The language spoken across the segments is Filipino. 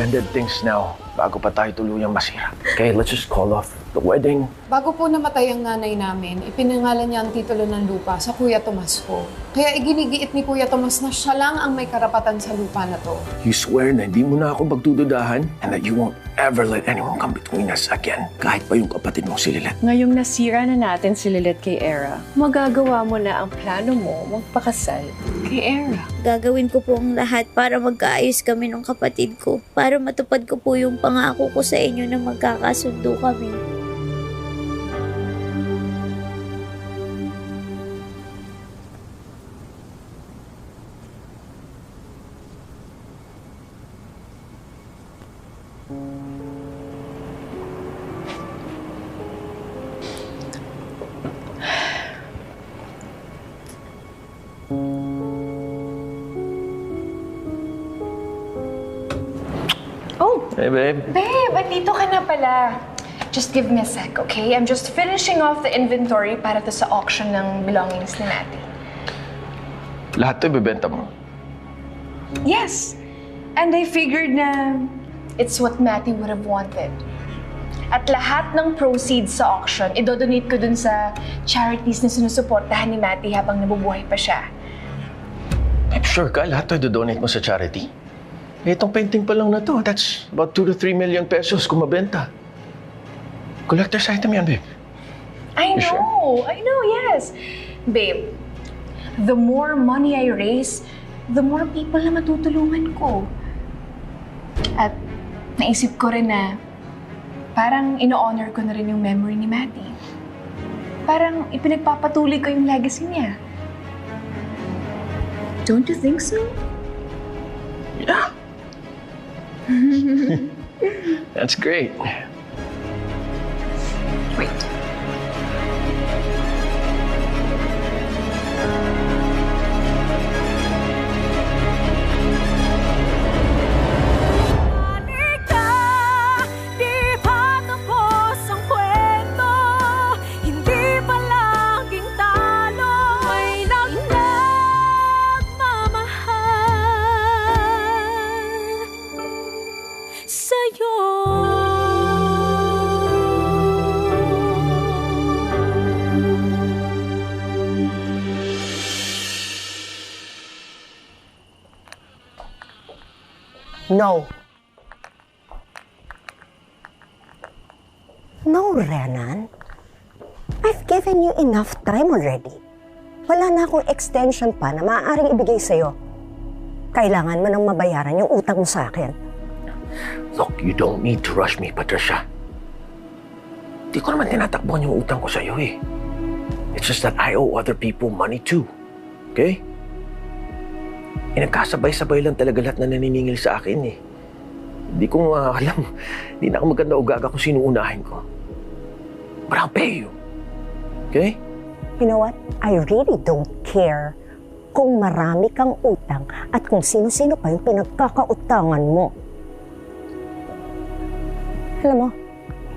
ended things now bago pa tayo tuluyang masira. Okay, let's just call off the wedding. Bago po namatay ang nanay namin, ipinangalan niya ang titulo ng lupa sa Kuya Tomas ko. Kaya iginigiit ni Kuya Tomas na siya lang ang may karapatan sa lupa na to. You swear na hindi mo na ako magdududahan and that you won't ever let anyone come between us again, kahit pa yung kapatid mo si Lilet. Ngayong nasira na natin si Lilet kay Era, magagawa mo na ang plano mo magpakasal kay Era. Gagawin ko po ang lahat para magkaayos kami ng kapatid ko. Para matupad ko po yung pangako ko sa inyo na magkakasundo kami. Oh, Hey, babe. babe, andito ka na pala. Just give me a sec, okay? I'm just finishing off the inventory para to sa auction ng belongings ni Matty. Lahat to ibebenta mo. Yes, and I figured na it's what Matty would have wanted. At lahat ng proceeds sa auction, idodonate ko dun sa charities na sinusuportahan ni Matty habang nabubuhay pa siya. Babe, sure ka? Lahat to i-donate mo sa charity? Eh, itong painting pa lang na to, that's about 2 to 3 million pesos kung mabenta. Collector's item yan, babe. I You know, yes. Babe, the more money I raise, the more people na matutulungan ko. At naisip ko rin na parang ino-honor ko na rin yung memory ni Matty. Parang ipinagpapatuloy ko yung legacy niya. Don't you think so? Yeah. That's great. Wait. No. No, Renan. I've given you enough time already. Wala na akong extension pa na maaaring ibigay sa'yo. Kailangan mo nang mabayaran yung utang mo sa akin. Look, you don't need to rush me, Patricia. Di ko naman tinatakbuhan yung utang ko sa'yo eh. It's just that I owe other people money too. Okay? Eh, nagkasabay-sabay lang talaga lahat na naniningil sa akin eh. Hindi ko alam. Hindi na ako maganda o gaga kung sino unahin ko. But I'll pay you. Okay? You know what? I really don't care kung marami kang utang at kung sino-sino pa yung pinagkakautangan mo. Alam mo,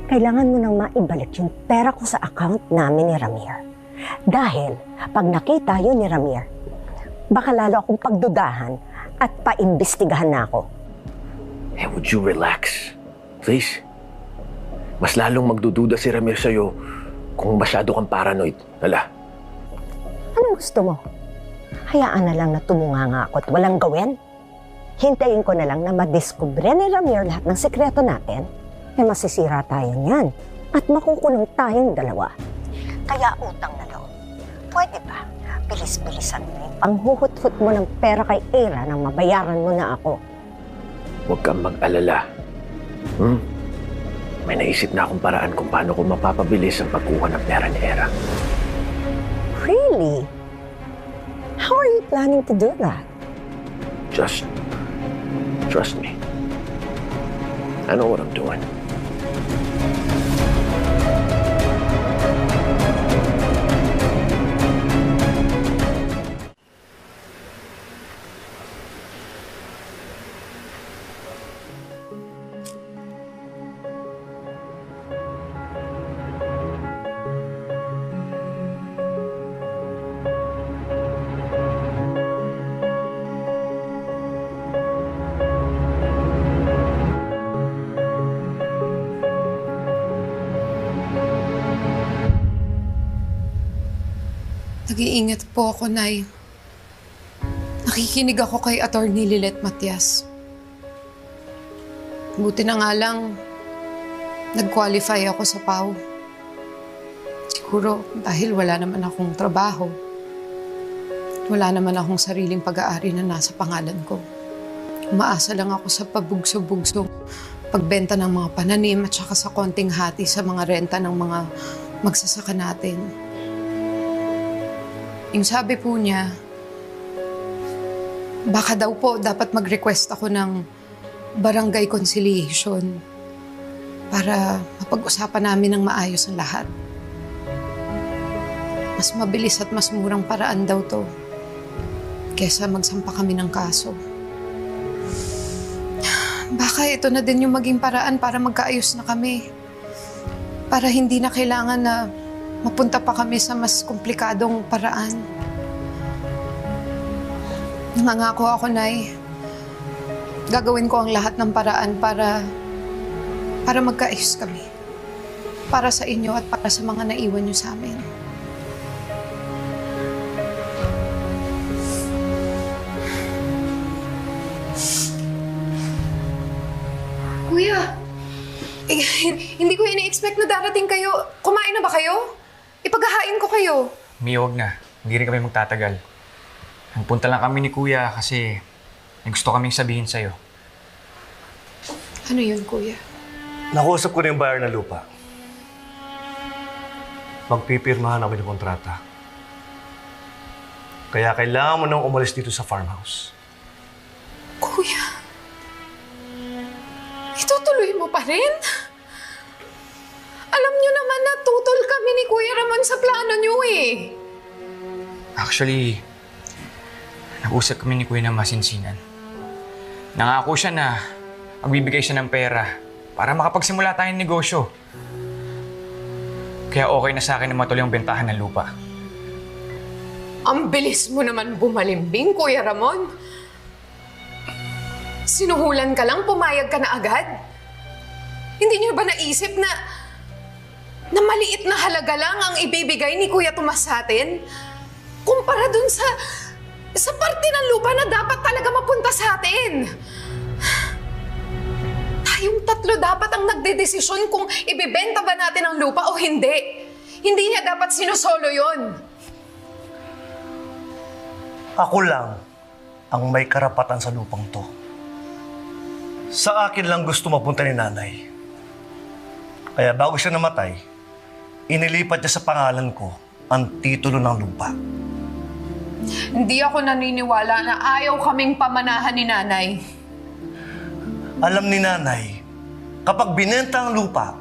kailangan mo nang maibalik yung pera ko sa account namin ni Ramir. Dahil pag nakita yun ni Ramir, baka lalo akong pagdudahan at paimbestigahan na ako. Eh, would you relax? Please? Mas lalong magdududa si Ramir sa'yo kung masyado kang paranoid. Hala? Anong gusto mo? Hayaan na lang na tumunganga ako at walang gawin? Hintayin ko na lang na madiskubre ni Ramir lahat ng sekreto natin, eh masisira tayo niyan at makukulong tayong dalawa. Kaya utang na loob. Pwede ba? Bilis-bilisan mo yung panghuhut-hut mo ng pera kay Era nang mabayaran mo na ako. Huwag kang mag-alala. May naisip na akong paraan kung paano ko mapapabilis ang pagkuha ng pera ni Era. Really? How are you planning to do that? Just trust me. I know what I'm doing. Nag-iingat po ako, Nay. Nakikinig ako kay Attorney Lilet Matias. Buti na nga lang, nag-qualify ako sa PAW. Siguro dahil wala naman akong trabaho. Wala naman akong sariling pag-aari na nasa pangalan ko. Umaasa lang ako sa pabugso-bugso, pagbenta ng mga pananim at saka sa konting hati sa mga renta ng mga magsasaka natin. Yung sabi po niya, baka daw po dapat mag-request ako ng barangay conciliation para mapag-usapan namin ng maayos ang lahat. Mas mabilis at mas murang paraan daw to kesa magsampa kami ng kaso. Baka ito na din yung maging paraan para magkaayos na kami. Para hindi na kailangan na mapunta pa kami sa mas komplikadong paraan. Nangangako ako, Nay. Gagawin ko ang lahat ng paraan para magkaayos kami. Para sa inyo at para sa mga naiwan niyo sa amin. Kuya, hindi ko ini-expect na darating kayo. Kumain na ba kayo? Ipaghahain ko kayo. Mi, huwag na. Hindi rin kami magtatagal. Nagpunta lang kami ni Kuya kasi may gusto kaming sabihin sa'yo. Ano yun, Kuya? Nakausap ko na yung buyer ng lupa. Magpipirmahan kami ng kontrata. Kaya kailangan mo nang umalis dito sa farmhouse. Kuya, itutuloy mo pa rin? Alam niyo naman na tutol kami ni Kuya Ramon sa plano niyo eh. Actually, nag-usap kami ni Kuya ng masinsinan. Nangako siya na magbibigay siya ng pera para makapagsimula tayong negosyo. Kaya okay na sa akin na matuloy ang bentahan ng lupa. Ang bilis mo naman bumalimbing, Kuya Ramon. Sinuhulan ka lang, pumayag ka na agad? Hindi niyo ba naisip na maliit na halaga lang ang ibibigay ni Kuya Tomas sa atin? Kumpara dun sa parte ng lupa na dapat talaga mapunta sa atin. Tayong tatlo dapat ang nagdedesisyon kung ibibenta ba natin ang lupa o hindi. Hindi niya dapat sinusolo yon. Ako lang ang may karapatan sa lupang to. Sa akin lang gusto mapunta ni nanay. Kaya bago siya namatay, inilipat niya sa pangalan ko ang titulo ng lupa. Hindi ako naniniwala na ayaw kaming pamanahan ni Nanay. Alam ni nanay, kapag binenta ang lupa,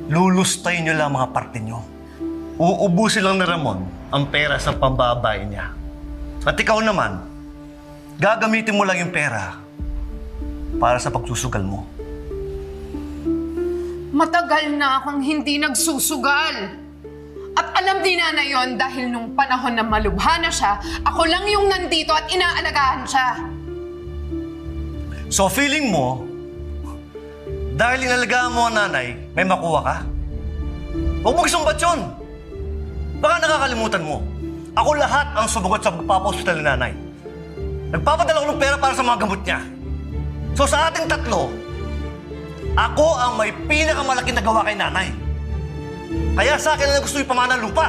lulustayin niyo lang mga parte niyo. Uubusin lang ni Ramon ang pera sa pambabay niya. At ikaw naman, gagamitin mo lang yung pera para sa pagsusugal mo. Matagal na akong hindi nagsusugal. At alam din na yon dahil nung panahon na malubha na siya, ako lang yung nandito at inaalagaan siya. So feeling mo, dahil inalagaan mo ang nanay, may makuha ka? Huwag mo isumbat yun. Baka nakakalimutan mo. Ako lahat ang sumagot sa pagpapahospital ni nanay. Nagpapadala ko ng pera para sa mga gamot niya. So sa ating tatlo, ako ang may pinakamalaking nagawa kay nanay. Kaya sa akin na gusto ipamana ng lupa.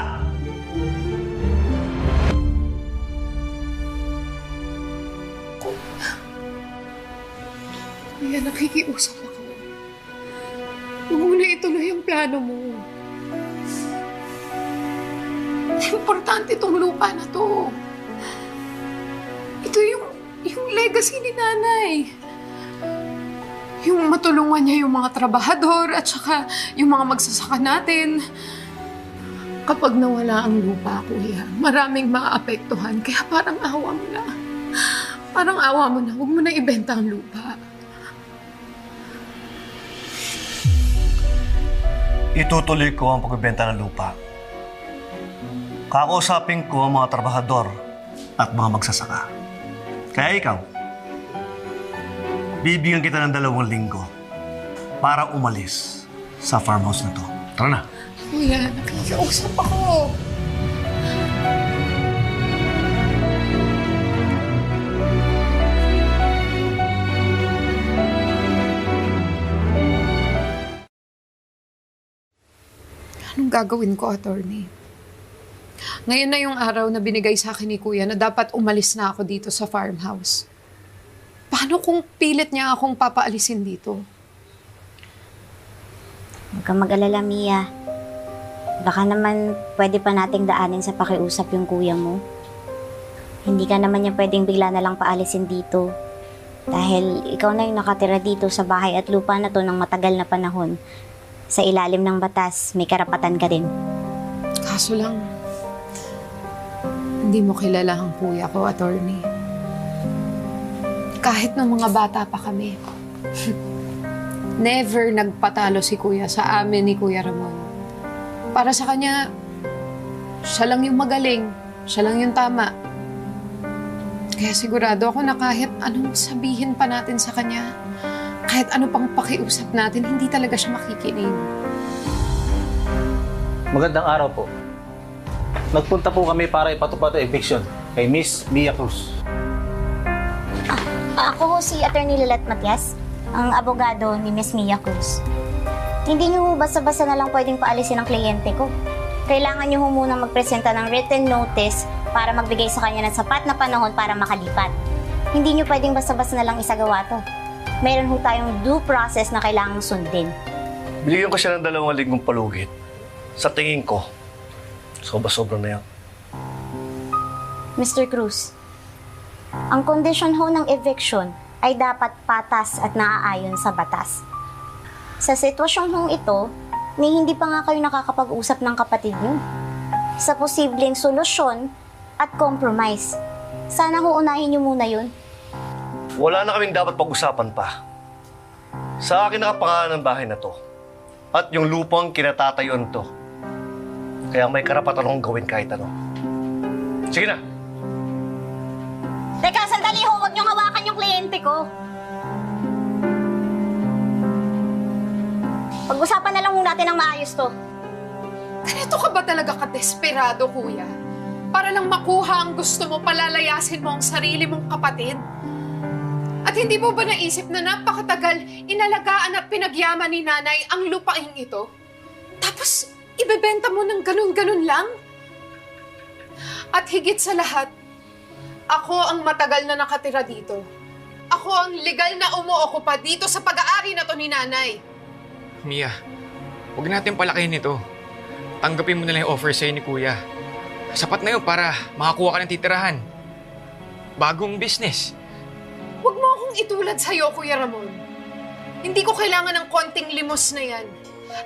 Kaya nakikiusap ako. Huwag mo na ituloy ang plano mo. Importante itong lupa na to. Ito yung legacy ni Nanay. Yung matulungan niya yung mga trabahador at saka yung mga magsasaka natin. Kapag nawala ang lupa, Kuya, maraming maaapektuhan. Kaya parang awa mo na. Parang awa mo na. Huwag mo na ibenta ang lupa. Itutuloy ko ang pagbebenta ng lupa. Kakausapin ko ang mga trabahador at mga magsasaka. Kaya ikaw, bibigyan kita ng 2 linggo para umalis sa farmhouse na to. Tara na. Kuya, nakikiusap ako. Anong gagawin ko, attorney? Ngayon na yung araw na binigay sa akin ni Kuya na dapat umalis na ako dito sa farmhouse. Paano kung pilit niya akong papaalisin dito? Huwag kang mag-alala, Mia. Baka naman pwede pa nating daanin sa pakiusap yung kuya mo. Hindi ka naman niya pwedeng bigla na lang paalisin dito. Dahil ikaw na yung nakatira dito sa bahay at lupa na to ng matagal na panahon. Sa ilalim ng batas, may karapatan ka rin. Kaso lang, hindi mo kilala ang kuya ko, attorney. Kahit nung mga bata pa kami, never nagpatalo si kuya sa amin ni Kuya Ramon. Para sa kanya, siya lang yung magaling, siya lang yung tama. Kaya sigurado ako na kahit anong sabihin pa natin sa kanya, kahit ano pang pakiusap natin, hindi talaga siya makikinig. Magandang araw po. Nagpunta po kami para ipatupad ang eviction kay Miss Mia Cruz. Ako si Attorney Lilet Matias, ang abogado ni Miss Mia Cruz. Hindi niyo basta-basta na lang pwedeng paalisin ang kliyente ko. Kailangan niyo munang magpresenta ng written notice para magbigay sa kanya ng sapat na panahon para makalipat. Hindi niyo pwedeng basta-basta na lang isagawa to. Meron ho tayong due process na kailangang sundin. Binigyan ko siya ng 2 linggong palugit. Sa tingin ko, sobra-sobra na yan. Mr. Cruz, ang kondisyon ho ng eviction ay dapat patas at naaayon sa batas. Sa sitwasyong hong ito, ni hindi pa nga kayo nakakapag-usap ng kapatid niyo. Sa posibleng solusyon at compromise. Sana ho unahin niyo muna yun. Wala na kaming dapat pag-usapan pa. Sa akin nakapangalan ng bahay na to. At yung lupang kinatatayuan to. Kaya may karapatan akong gawin kahit ano. Sige na! Teka, sandali ho, huwag niyong hawakan yung kliyente ko. Pag-usapan na lang natin ng maayos to. Ganito ka ba talaga ka-desperado, kuya? Para lang makuha ang gusto mo, palalayasin mo ang sarili mong kapatid? At hindi mo ba naisip na napakatagal inalagaan at pinagyaman ni nanay ang lupaing ito? Tapos, ibebenta mo ng ganun-ganun lang? At higit sa lahat, ako ang matagal na nakatira dito. Ako ang legal na umuokupa dito sa pag-aari na to ni nanay. Mia, huwag natin palakihin ito. Tanggapin mo na lang yung offer sa'yo ni Kuya. Sapat na yun para makakuha ka ng titirahan. Bagong business. Huwag mo akong itulad sa'yo, Kuya Ramon. Hindi ko kailangan ng konting limos na yan.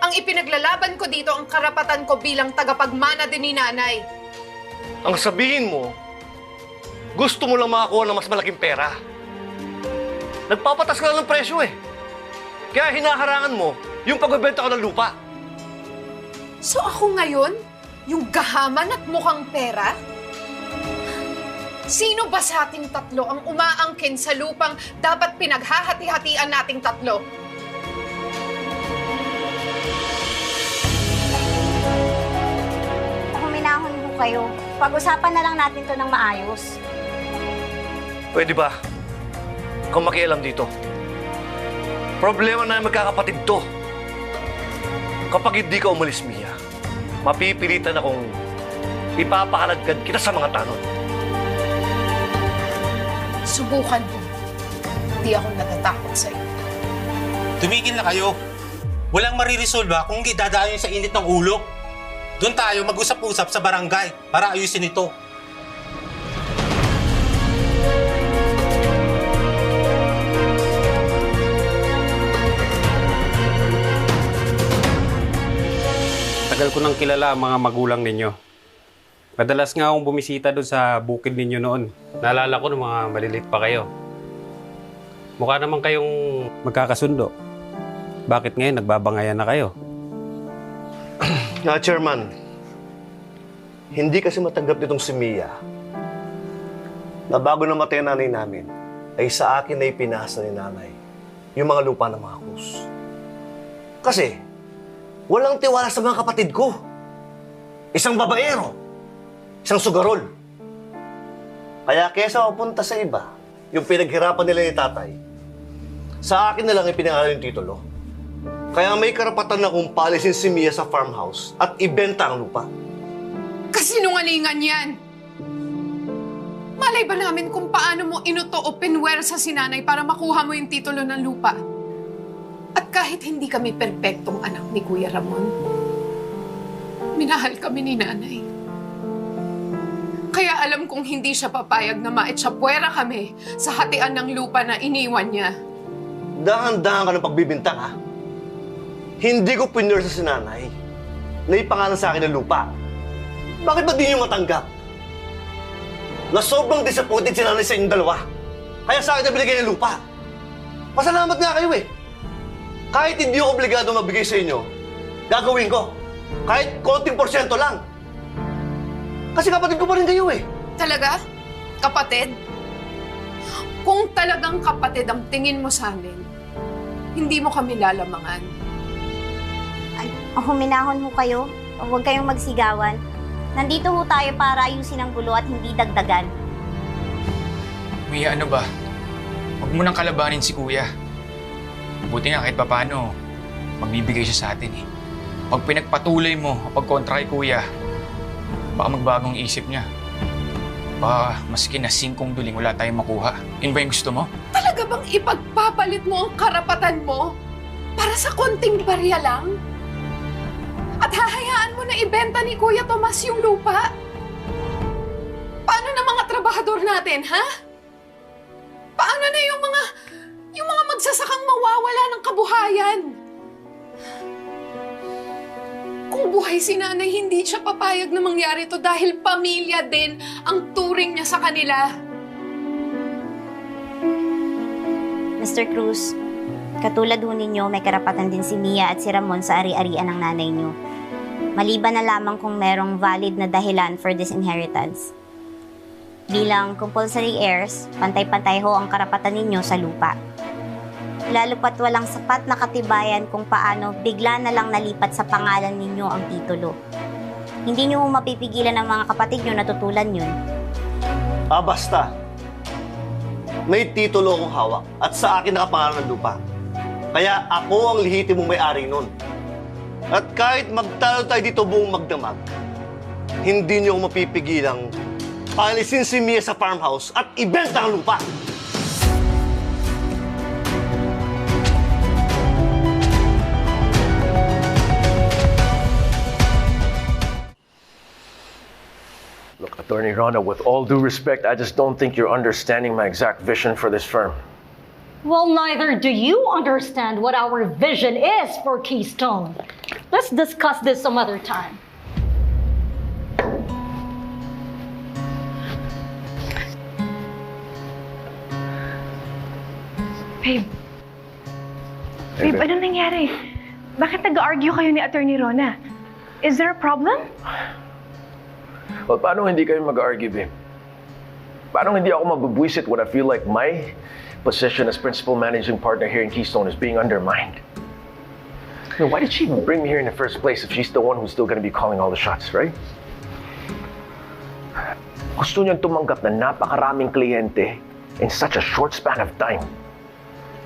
Ang ipinaglalaban ko dito ang karapatan ko bilang tagapagmana din ni nanay. Ang sabihin mo, gusto mo lang makakuha ng mas malaking pera. Nagpapatas ka lang ng presyo eh. Kaya hinaharangan mo yung pagbebenta ko ng lupa. So ako ngayon, yung gahaman at mukhang pera? Sino ba sa ating tatlo ang umaangkin sa lupang dapat pinaghahati-hatian nating tatlo? Huminahon mo kayo. Pag-usapan na lang natin to ng maayos. Pwede ba? Kung makialam dito. Problema na magkakapatid to. Kapag hindi ka umalis, Mia, mapipilitan akong ipapakaladkad kita sa mga tanod. Subukan mo. Hindi ako natatakot sa'yo. Tumigil na kayo. Walang mariresolve kung hindi dadaayon sa init ng ulo. Doon tayo mag-usap-usap sa barangay para ayusin ito. Tagal ko nang kilala ang mga magulang ninyo. Madalas nga akong bumisita doon sa bukid ninyo noon. Naalala ko ng mga malilit pa kayo. Mukha naman kayong magkakasundo. Bakit ngayon nagbabangayan na kayo? Chairman, hindi kasi matanggap nitong si Mia na bago namatay ang nanay namin, ay sa akin na ipinasa ni nanay yung mga lupa ng mga Cruz. Kasi, walang tiwala sa mga kapatid ko. Isang babaero, isang sugarol. Kaya kesa mapunta sa iba, yung pinaghirapan nila ni tatay, sa akin na lang ipinangalan yung titulo. Kaya may karapatan na kung paalisin si Mia sa farmhouse at ibenta ang lupa. Kasinungalingan yan! Malay ba namin kung paano mo inuto o pinwersa si nanay para makuha mo yung titulo ng lupa? At kahit hindi kami perpektong anak ni Kuya Ramon, minahal kami ni nanay. Kaya alam kong hindi siya papayag na maitsapwera kami sa hatian ng lupa na iniwan niya. Dahan-dahan ka ng pagbibintang, ha? Hindi ko pinwersa si nanay na ipangalan sa akin ng lupa. Bakit ba di niyo matanggap? Na sobrang disappointed si nanay sa inyong dalawa. Kaya sa akin na binigay ng lupa. Pasalamat nga kayo eh. Kahit hindi ako obligado magbigay sa inyo, gagawin ko. Kahit konting porsyento lang. Kasi kapatid ko pa rin kayo eh. Talaga? Kapatid? Kung talagang kapatid ang tingin mo sa amin, hindi mo kami lalamangan. Ay, huminahon ho kayo. Huwag kayong magsigawan. Nandito ho tayo para ayusin ang gulo at hindi dagdagan. Mia, ano ba? Huwag mo nang kalabanin si Kuya. Buti nga kahit papano, magbibigay siya sa atin eh. Pag pinagpatuloy mo kapag kontra kay Kuya, baka magbagong isip niya. Baka maski na 5 duling wala tayong makuha. Yun ba yung gusto mo? Talaga bang ipagpapalit mo ang karapatan mo para sa konting barya lang? At hahayaan mo na ibenta ni Kuya Tomas yung lupa? Paano na mga trabahador natin, ha? Paano na yung mga magsasakang mawawala ng kabuhayan? Kung buhay si nanay, hindi siya papayag na mangyari to dahil pamilya din ang turing niya sa kanila. Mr. Cruz, katulad ho ninyo, may karapatan din si Mia at si Ramon sa ari-arian ng nanay niyo. Maliban na lamang kung merong valid na dahilan for this inheritance. Bilang compulsory heirs, pantay-pantay ho ang karapatan ninyo sa lupa. Lalo pat walang sapat na katibayan kung paano bigla na lang nalipat sa pangalan ninyo ang titulo. Hindi nyo mapipigilan ng mga kapatid nyo na tutulan yun. Basta. May titulo akong hawak at sa akin nakapangalan ng lupa. Kaya ako ang lehitimong may-ari nun. At kahit magtalo tayo dito buong magdamag, hindi niyo ako mapipigilang paalisin si Mia sa farmhouse at ibenta ang lupa. Look, Attorney Rona, with all due respect, I just don't think you're understanding my exact vision for this firm. Well, neither do you understand what our vision is for Keystone. Let's discuss this some other time. Babe. Babe, anong nangyari? Bakit nag-argue kayo ni Attorney Rona? Is there a problem? Well, paano hindi kayo mag-argue, babe? Paano hindi ako mabubwisit when I feel like my position as principal managing partner here in Keystone is being undermined? I mean, why did she even bring me here in the first place if she's the one who's still gonna be calling all the shots, right? Gusto niyang tumanggap na napakaraming kliyente in such a short span of time.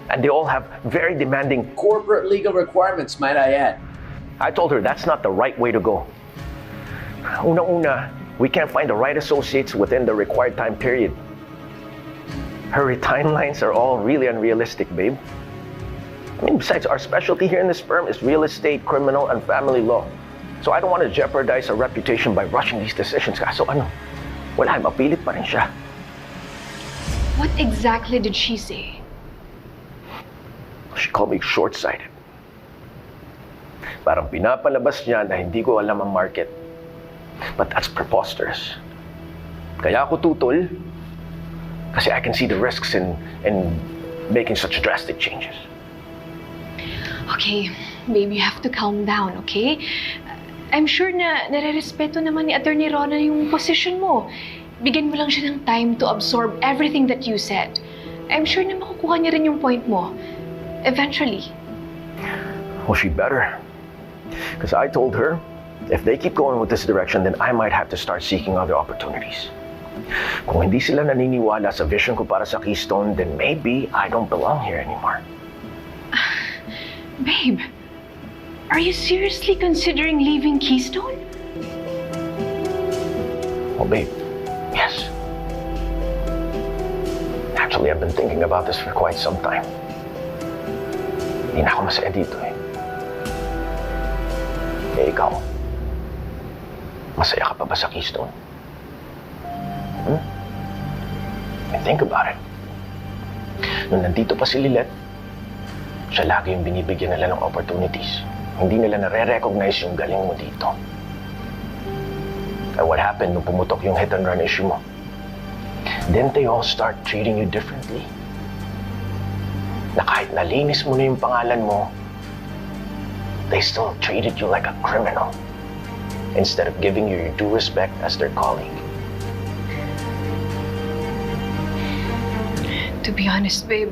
And they all have very demanding corporate legal requirements, might I add. I told her that's not the right way to go. Una-una, we can't find the right associates within the required time period. Her timelines are all really unrealistic, babe. I mean, besides, our specialty here in this firm is real estate, criminal, and family law. So I don't want to jeopardize our reputation by rushing these decisions. Kaso ano, wala, mapilit pa rin siya. What exactly did she say? She called me short-sighted. Parang pinapalabas niya na hindi ko alam ang market. But that's preposterous. Kaya ako tutol, kasi I can see the risks in making such drastic changes. Okay, babe, you have to calm down, okay? I'm sure na nare-respeto naman ni Attorney Rona yung position mo. Bigyan mo lang siya ng time to absorb everything that you said. I'm sure na makukuha niya rin yung point mo. Eventually. Well, she better. Because I told her, if they keep going with this direction, then I might have to start seeking other opportunities. Kung hindi sila naniniwala sa vision ko para sa Keystone, then maybe I don't belong here anymore. Babe, Are you seriously considering leaving Keystone? Oh, babe. Yes. Actually, I've been thinking about this for quite some time. Hindi na ako masaya dito eh. Eh, ikaw. Masaya ka pa ba sa Keystone? And think about it. Nung nandito pa si Lilet, siya lagi yung binibigyan nila ng opportunities. Hindi nila nare-recognize yung galing mo dito. And what happened nung pumutok yung hit and run issue mo? Then they all start treating you differently. Na kahit nalinis mo na yung pangalan mo, they still treated you like a criminal instead of giving you your due respect as their colleague. To be honest, babe,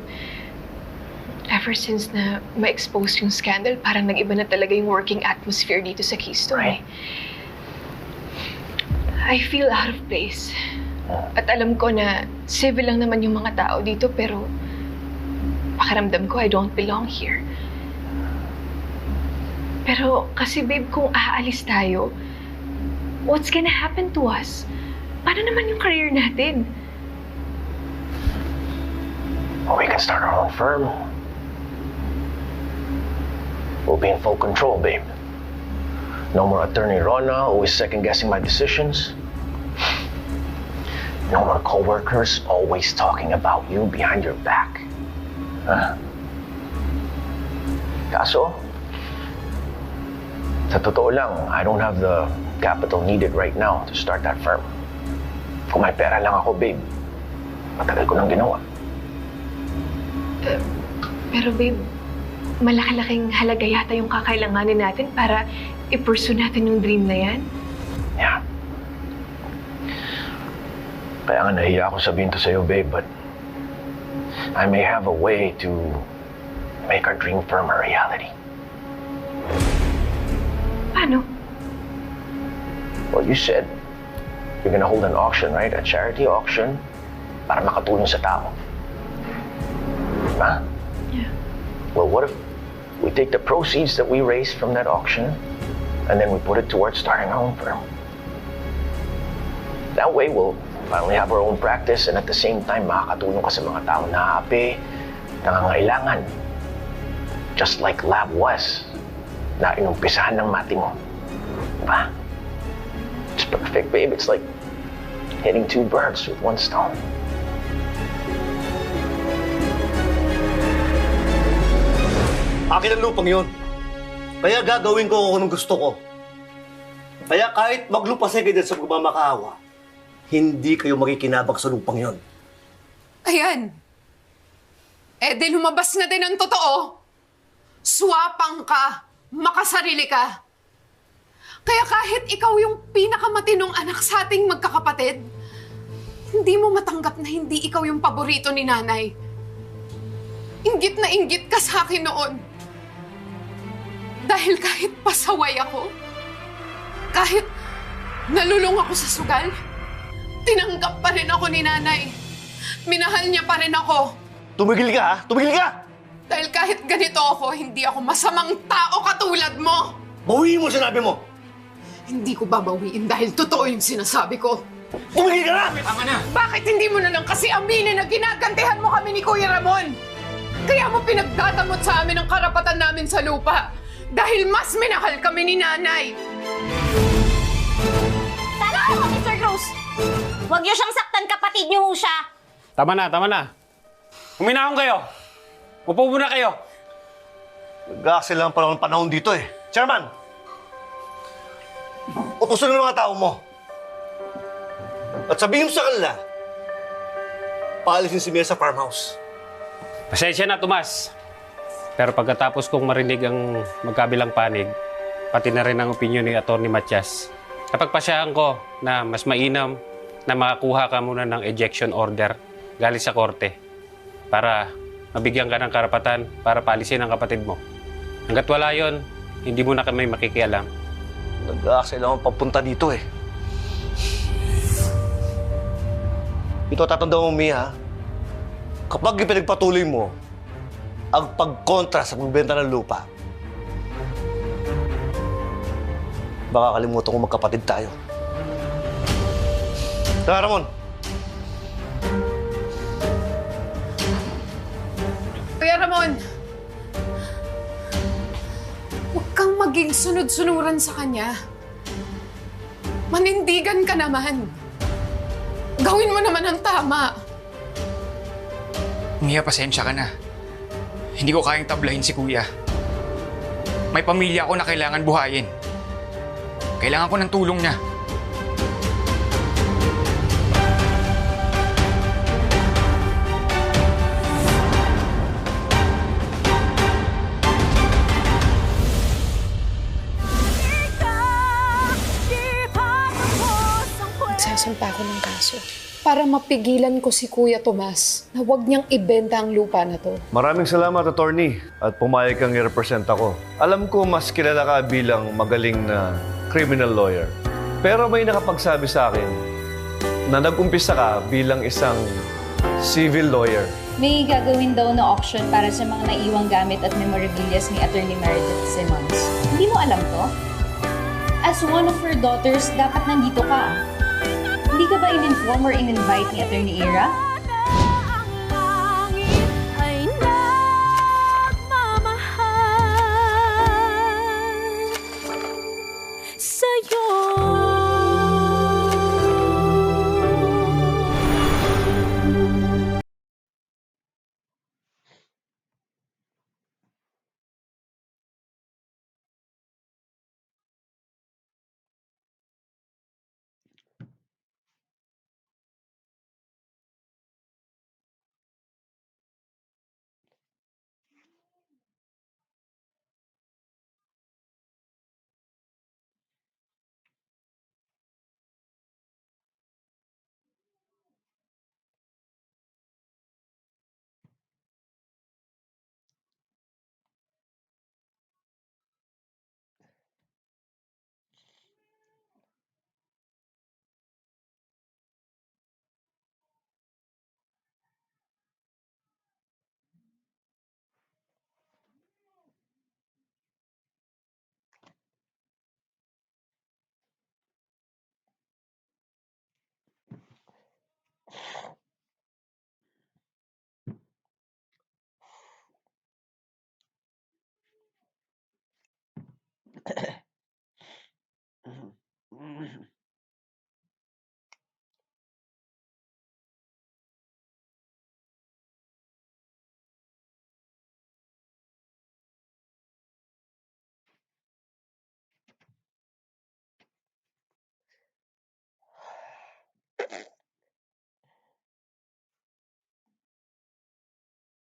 ever since na ma-expose yung scandal, parang nag-iba na talaga yung working atmosphere dito sa Keystone. Right. I feel out of place. At alam ko na civil lang naman yung mga tao dito, pero pakiramdam ko I don't belong here. Pero kasi babe, kung aalis tayo, what's gonna happen to us? Paano naman yung career natin? Or we can start our own firm. We'll be in full control, babe. No more attorney Rona always second-guessing my decisions. No more co-workers always talking about you behind your back. Huh? Kaso, sa totoo lang, I don't have the capital needed right now to start that firm. Kung may pera lang ako, babe, matagal ko nang ginawa. Pero babe, malaki-laking halaga yata yung kakailanganin natin para i-pursue natin yung dream na yan. Yeah. Kaya nga nahiya ako sabihin to sa'yo, babe, but I may have a way to make our dream firm a reality. Paano? Well, you said you're gonna hold an auction, right? A charity auction para makatulong sa tao. Diba? Yeah. Well, what if we take the proceeds that we raised from that auction and then we put it towards starting our own firm? That way, we'll finally have our own practice and at the same time, makakatulong ka sa mga tao na aapi, nangangailangan. Just like Lab was, na inumpisahan ng mati mo. Diba? It's perfect, babe. It's like hitting two birds with one stone. Akin ang lupang yun. Kaya gagawin ko kung anong gusto ko. Kaya kahit maglupa sa sa pagmamakaawa, hindi kayo makikinabang sa lupang yun. Ayan. Eh, di lumabas na din ang totoo. Swapang ka. Makasarili ka. Kaya kahit ikaw yung pinakamatinong anak sa ating magkakapatid, hindi mo matanggap na hindi ikaw yung paborito ni nanay. Inggit na inggit ka sa akin noon. Dahil kahit pasaway ako, kahit nalulong ako sa sugal, tinanggap pa rin ako ni nanay. Minahal niya pa rin ako. Tumigil ka, ha? Tumigil ka! Dahil kahit ganito ako, hindi ako masamang tao katulad mo. Bawiin mo sinabi mo! Hindi ko babawiin dahil totoo yung sinasabi ko. Tumigil ka na! Tama na! Bakit hindi mo na lang kasi aminin na ginagantihan mo kami ni Kuya Ramon? Kaya mo pinagdadamot sa amin ang karapatan namin sa lupa dahil mas minahal kami ni nanay. Tala ako, Mr. Cruz! Huwag niyo siyang saktan, kapatid niyo ho siya. Tama na, tama na. Huminahon kayo. Upo muna kayo. Nag-aaksel lang pala ng panahon dito eh. Chairman! Utusan ng mga tao mo. At sabihin mo sa kanila, paalisin si Mia sa farmhouse. Pasensya na, Tomas. Pero pagkatapos kong marinig ang magkabilang panig, pati na rin ang opinyon ni Atty. Matias, napagpasyahan ko na mas mainam na makakuha ka muna ng ejection order galing sa korte para mabigyan ka ng karapatan para paalisin ang kapatid mo. Hanggat wala yon, hindi mo na kami makikialam. Nag-aaksel lang akong papunta dito eh. Ito tatanda mo, Mia, kapag ipinagpatuloy mo ang pagkontra sa pagbenta ng lupa, Baka kalimutan ko magkapatid tayo. Tara, Ramon. Kuya Ramon! Huwag kang maging sunod-sunuran sa kanya. Manindigan ka naman. Gawin mo naman ang tama. Mia, pasensya ka na. Hindi ko kayang tablahin si Kuya. May pamilya ako na kailangan buhayin. Kailangan ko ng tulong niya. Magsasampa ako ng kaso para mapigilan ko si Kuya Tomas na huwag niyang ibenta ang lupa na to. Maraming salamat, attorney, at pumayag kang i-represent ako. Alam ko mas kilala ka bilang magaling na criminal lawyer. Pero may nakapagsabi sa akin na nag-umpisa ka bilang isang civil lawyer. May gagawin daw na auction para sa mga naiwang gamit at memorabilia ni Attorney Meredith Simmons. Hindi mo alam to? As one of her daughters, dapat nandito ka. Hindi ka ba in-inform or in-invite ni Attorney Ira?